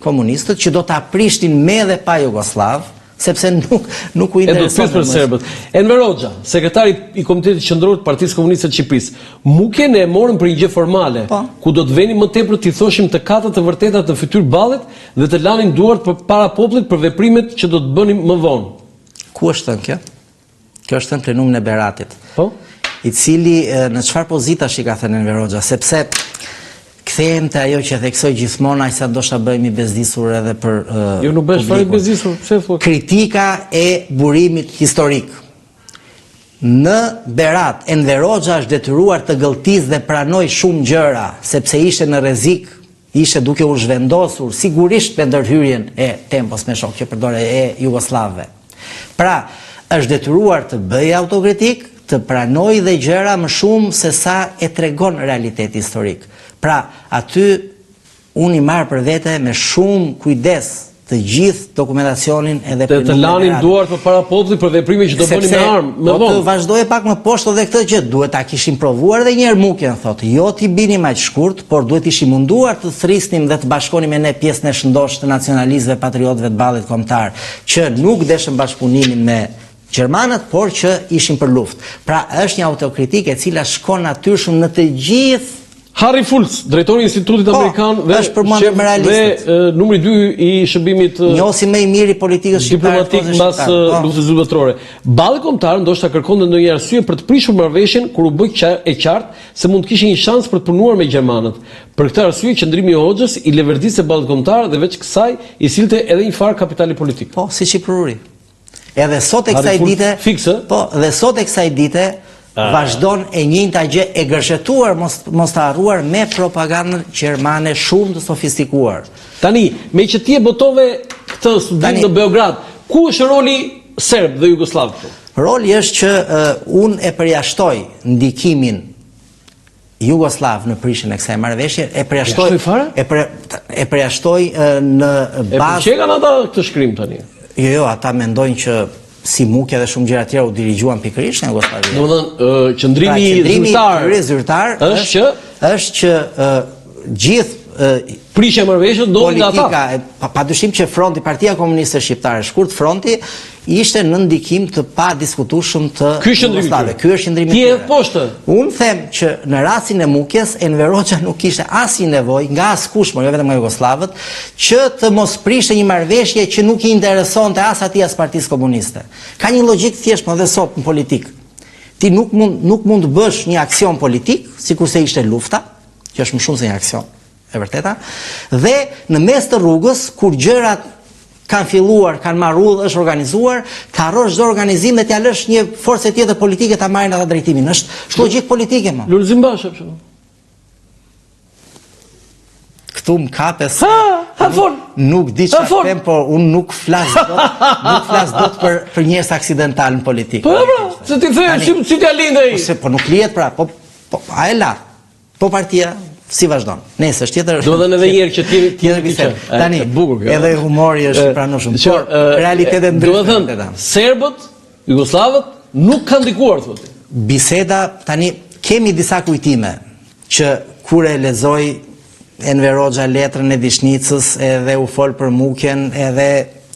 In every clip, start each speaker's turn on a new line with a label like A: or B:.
A: komunistët që do ta prishnin me dhe pa Jugoslav, sepse nuk u intereson
B: për serbët. Enver Hoxha, sekretari i Komitetit Qendror të Partisë Komuniste të Shqipërisë, Mukjen e morën për një gjë formale, ku do të veni më tepër t'i thoshim të katët të vërteta të Fytyr Ballit dhe të lanin duart përpara popullit për veprimet që do të bënim më vonë.
A: Ku është thënë kjo? Kjo është thënë plenumin e Beratit.
B: Po?
A: I cili në çfarë pozitash i ka thënë Enver Hoxha, sepse kthehem te ajo që theksoj gjithmonë, aq sa ndoshta bëhemi bezdisur edhe për
B: jo nuk bësh fare bezdisur, pse thua?
A: Kritika e burimit historik. Në Berat, Enver Hoxha është detyruar të gëlltizë dhe pranoj shumë gjëra, sepse ishte në rrezik, ishte duke u zhvendosur sigurisht me ndërhyrjen e Tempos me shok që përdore e Jugoslavëve. Pra, është detyruar të bëjë autokritik, të pranoj dhe gjëra më shumë se sa e tregon realiteti historik. Pra, aty unë i marr për vete me shumë kujdes të gjithë dokumentacionin edhe
B: të lanin duart përpara popullit për veprime që do bënin me armë, me vonë.
A: Të vazhdoi pak më poshtë edhe këtë që duhet ta kishim provuar edhe një herë Mukjen, thotë. Jo t'i binim aq shkurt, por duhet ishim munduar të thrisnim dhe të bashkonim me ne pjesën e shëndosh të nacionalistëve, patriotëve të ballit kombëtar, që nuk deshën bashkëpunimin me gjermanët, por që ishin për luftë. Pra, është një autokritikë e cila shkon natyrshëm në të gjithë.
B: Harry Fultz, drejtori i Institutit Amerikan dhe numri 2 i shërbimit
A: njohësi më i mirë i politikës shqiptare
B: diplomatik mbas luftës së botërore. Balli kombëtar ndoshta kërkonte ndonjë arsye për të prishur marrëveshjen kur u bë e qartë se mund të kishte një shans për të punuar me gjermanët. Për këtë arsye qëndrimi i Hoxhës i leverdiste ballit kombëtar dhe veç kësaj i silte edhe një farë kapitali politik.
A: Po, siç i pruri. Edhe sot e kësaj dite, dhe sot e kësaj dite vazhdon e njëjta gjë e gërshetuar, mos të harruar me propagandën gjermane shumë të sofistikuar.
B: Tani, me që ti e botove këtë studim në Beograd, ku është roli serb dhe jugoslav këtu?
A: Roli është që unë e përjashtoj ndikimin jugoslav në prishjen e kësaj marrëveshje, e përjashtoj në bazë.
B: E përqekan ata këtë shkrim tani?
A: Jo, ata mendojnë që si Mukja dhe shumë gjëra tjera u dirigjuan pikërisht në Jugoslavi.
B: Domethënë, qëndrimi
A: zyrtar është që gjithë
B: prishja e marrëveshjes do nga ata.
A: Padyshim që Fronti, Partia Komuniste Shqiptare, shkurt Fronti, ishte në ndikim të pa diskutueshëm të Jugoslave. Ky është qëndrimi.
B: Ti je poshtë.
A: Unë them që në rastin e Mukjes, Enver Hoxha nuk kishte asnjë nevojë nga askush, jo vetëm nga jugoslavët, që të mos prishte një marrëveshje që nuk I interesonte as atij as Partisë Komuniste. Ka një logjik thjesht më dhe sot në politik. Ti nuk mund të bësh një aksion politik, sikurse ishte lufta, që është më shumë se një aksion, e vërteta, dhe në mes të rrugës kur gjërat kanë filluar, kanë marrë, është organizuar, të harrosh çdo organizim dhe t'ia lësh një forcë tjetër politike ta marrin ata drejtimin. Është logjik politike më.
B: Lulzim Basha për shembull.
A: Këtu më kapes. Nuk di çfarë them, por unë nuk flas dot për njerëz aksidental në politikë.
B: Po, se ti the si t'ia lindë ai.
A: Po nuk lihet pra, po a e la. Po partia si vazhdon. Nëse është tjetër.
B: Do të thënë edhe një herë që
A: tjetër bisedë. Tani, edhe humori është pranueshëm. Por realiteti ndryshon.
B: Do të thënë, serbët, jugoslavët nuk kanë ndikuar thotë.
A: Biseda tani kemi disa kujtime që kur e lexoj Enver Hoxha letrën e Dishnicës edhe u fol për Mukjen, edhe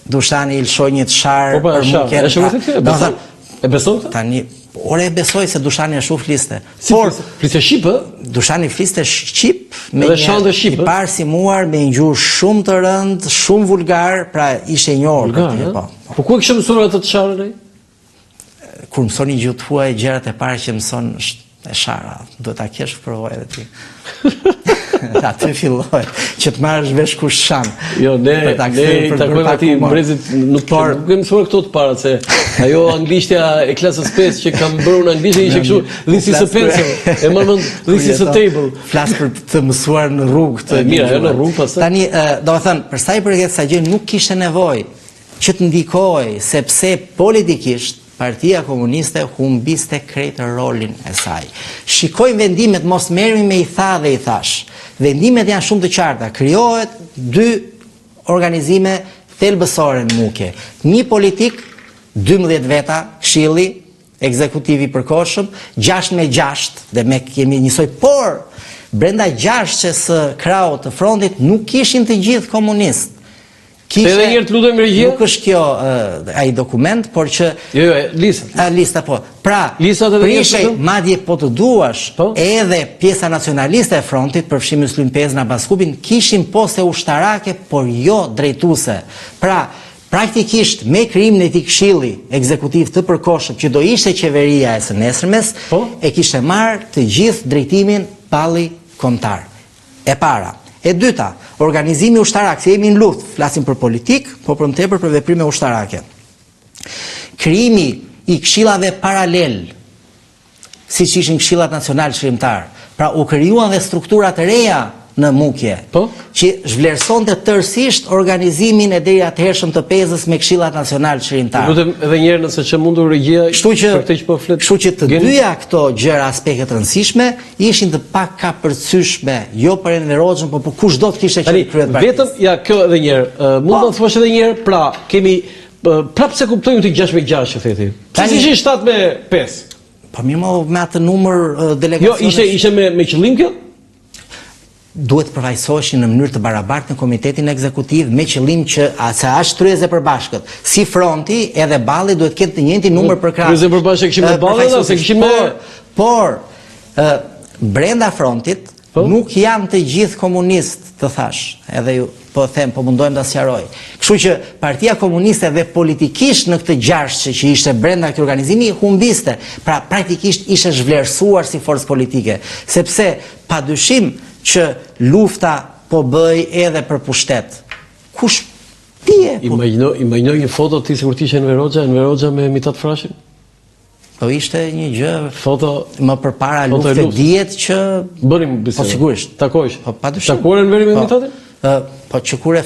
A: Dushani I lëshoi një çar për Mukjen.
B: E beson këtë?
A: Tani ore e besoj se Dushani ashtu fliste.
B: Por fliste shqip,
A: Dushani fliste shqip me një I parsimuar me një gjuhë shumë të rëndë, shumë vulgar, pra ishte I njohur këtë, po.
B: Po ku e kishte mësuar atë të çarën ai?
A: Kur mësoni gjuhë të huaj, gjërat e para që mëson është e shara. Duhet ta kesh provoj edhe ti. Aty filloj që të marrësh vesh kush shan.
B: Jo, ne takojmë aty brezit nuk kemë mësuar këto të parat se ajo anglishtja e klasës 5 që kam bërë në anglisht ishte kështu this is a pencil. E marr mend this is a table.
A: Flas për të mësuar në rrugë të
B: mirë, në rrugë pastaj.
A: Tani, domethënë, për sa I përket kësaj gjë nuk kishte nevojë që të ndikoj sepse politikisht Partia Komuniste humbiste krejt rolin e saj. Shikoj vendimet, mos merremi me I tha dhe I thash. Vendimet janë shumë të qarta. Krijohet 2 organizime thelbësore në Mukje. Një politik, 12 veta, Këshilli ekzekutivi I përkohshëm, 6-6 dhe me kemi njësoj, por brenda 6 së kraut të frontit nuk ishin të gjithë komunistë.
B: Edhe një herë të lutem regjia?
A: Nuk është kjo ai dokument, por që
B: Jo, lista.
A: Lista po. Pra,
B: Listat edhe
A: prishej
B: njerëz,
A: madje po të duash,
B: Po?
A: edhe pjesa nacionaliste e frontit, përfshim Muslim Pezna Baskupin, kishin poste ushtarake, por jo drejtuese. Pra, praktikisht me krijimin e këtij këshilli ekzekutiv të përkohshëm që do ishte qeveria e së nesërmes,
B: Po?
A: e kishte marrë të gjithë drejtimin palli kombëtar. E para. E dyta, organizimi ushtarak, se jemi në luftë, flasim për politik, po për më tepër për veprime ushtarake. Krijimi i këshillave paralel, siç ishin këshillat nacional shkrimtar, pra u krijuan dhe struktura të reja në Mukje,
B: Po?
A: që zhvlerësonte tërësisht organizimin e deri atëhershëm të Pezës me këshillat nacional shkrimtar.
B: Lutem edhe një herë nëse që mundur regjia
A: Kështu që,
B: për këtë që po flet.
A: kështu që të dyja këto gjëra aspekte të rëndësishme ishin të pakapërcyeshme, jo për Enver Hoxhën, por për kushdo të kishte qenë kryet partisë.
B: Vetëm ja kjo edhe një herë. Mund ta thuash edhe një herë, pra kemi prapë se kuptojmë ti 6-6 që theti.
A: Tani-
B: Si ishin 7-5?
A: Po mirë më me atë numër
B: Jo,
A: delegacionesh.
B: ishte me qëllim kjo?
A: Duhet të përfaqësoheshin në mënyrë të barabartë në komitetin ekzekutiv me qëllim që se është tryezë e përbashkët. Si fronti, edhe balli duhet ketë të njëjtin numër për krah.
B: Tryezë e përbashkët kishim me balli,
A: përfaqësues.
B: ose kishim me-
A: Por brenda frontit
B: Po?
A: nuk janë të gjithë komunistë, të thash. Edhe ju po them, po mundojmë ta sqaroj. Kështu që Partia Komuniste dhe politikisht në këtë gjashtë që ishte brenda këtij organizimi humbiste, pra praktikisht ishte zhvlerësuar si forcë politike, sepse padyshim që lufta po bëj edhe për pushtet. Kush pije?
B: Imagjino një foto ti sikur ti ishe Enver Hoxha me Mitat Frashin.
A: Po ishte një gjë
B: Foto
A: më përpara
B: Foto e
A: lufte
B: luftës.
A: dihet që
B: bënim bisedë.
A: Po sigurisht.
B: Takohesh.
A: Po padyshim.
B: Takuar Enveri me Mitatin?
A: Po që kur e